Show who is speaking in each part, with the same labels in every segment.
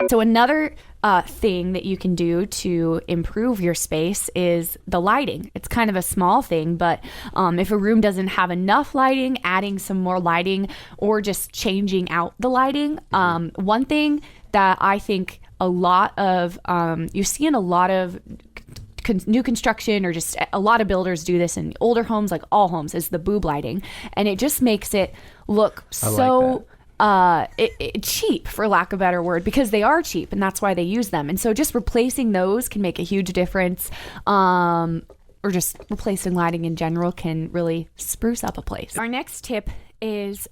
Speaker 1: So another thing that you can do to improve your space is the lighting. It's kind of a small thing, but if a room doesn't have enough lighting, adding some more lighting or just changing out the lighting. One thing that I think a lot of, you see in a lot of new construction, or just a lot of builders do this in older homes, like all homes, is the boob lighting. And it just makes it look cheap, for lack of a better word, because they are cheap and that's why they use them. And so just replacing those can make a huge difference, or just replacing lighting in general can really spruce up a place. Our next tip is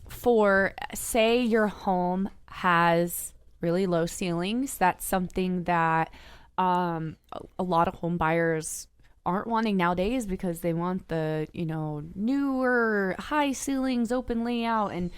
Speaker 1: for, say your home has really low ceilings. That's something that a lot of home buyers aren't wanting nowadays, because they want the, newer high ceilings, open layout. And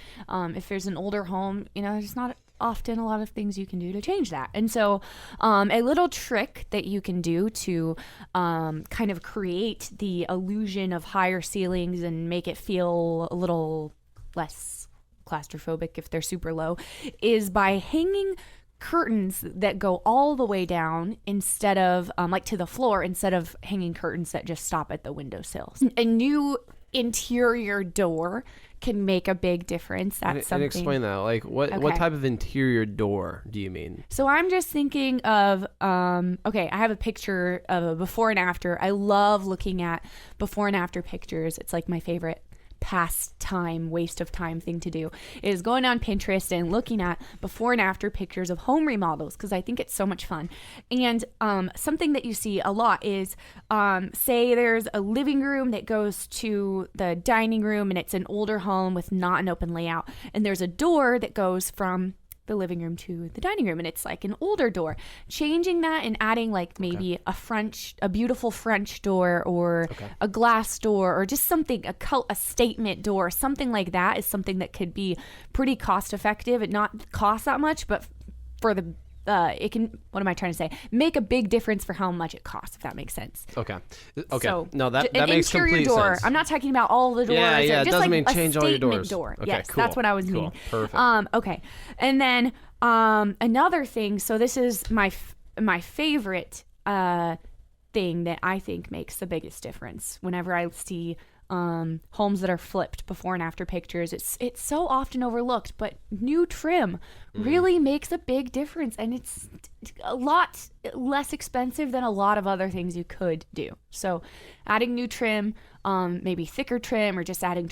Speaker 1: if there's an older home, there's not often a lot of things you can do to change that. And so a little trick that you can do to kind of create the illusion of higher ceilings and make it feel a little less claustrophobic if they're super low is by hanging curtains that go all the way down instead of like to the floor, instead of hanging curtains that just stop at the windowsills. A new interior door can make a big difference. That's something. And
Speaker 2: explain that. Like what type of interior door do you mean?
Speaker 1: So I'm just thinking of I have a picture of a before and after. I love looking at before and after pictures. It's like my favorite pastime, waste of time thing to do is going on Pinterest and looking at before and after pictures of home remodels, because I think it's so much fun. And something that you see a lot is say there's a living room that goes to the dining room and it's an older home with not an open layout, and there's a door that goes from the living room to the dining room and it's like an older door. Changing that and adding like maybe a beautiful French door, or a glass door, or just something, a statement door, something like that is something that could be pretty cost effective and not cost that much, but for the it can, what am I trying to say? Make a big difference for how much it costs, if that makes sense. Okay.
Speaker 2: So, no, that makes complete
Speaker 1: door,
Speaker 2: sense.
Speaker 1: I'm not talking about all the doors.
Speaker 2: Yeah,
Speaker 1: just
Speaker 2: it doesn't
Speaker 1: like
Speaker 2: mean change all your doors.
Speaker 1: Door.
Speaker 2: Okay,
Speaker 1: yes,
Speaker 2: cool.
Speaker 1: that's what I was meaning.
Speaker 2: Perfect.
Speaker 1: Okay. And then another thing, so this is my favorite thing that I think makes the biggest difference whenever I see homes that are flipped before and after pictures. It's so often overlooked, but new trim really makes a big difference, and it's a lot less expensive than a lot of other things you could do. So adding new trim, maybe thicker trim, or just adding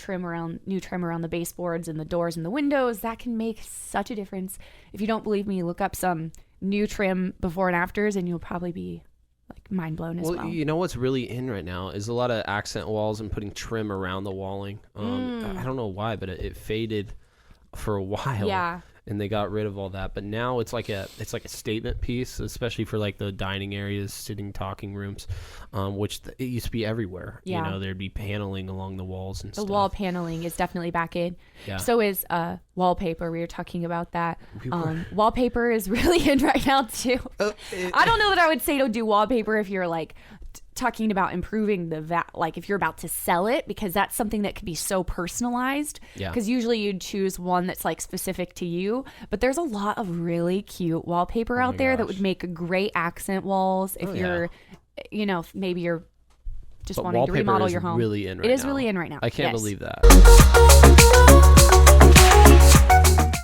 Speaker 1: new trim around the baseboards and the doors and the windows, that can make such a difference. If you don't believe me, look up some new trim before and afters and you'll probably be like mind blown as well.
Speaker 2: You know what's really in right now is a lot of accent walls and putting trim around the walling. I don't know why, but it faded for a while. Yeah. And they got rid of all that, but now it's like a statement piece, especially for like the dining areas, sitting, talking rooms, which it used to be everywhere. Yeah. There'd be paneling along the walls and stuff.
Speaker 1: The wall paneling is definitely back in. Yeah. So is wallpaper. We were talking about that. Wallpaper is really in right now too. I don't know that I would say to do wallpaper if you're like talking about improving like if you're about to sell it, because that's something that could be so personalized. Yeah. Because usually you'd choose one that's like specific to you, but there's a lot of really cute wallpaper out there that would make great accent walls if you're, maybe you're just wanting to remodel your home.
Speaker 2: Really in right
Speaker 1: it is
Speaker 2: now.
Speaker 1: Really in right now.
Speaker 2: I can't believe that.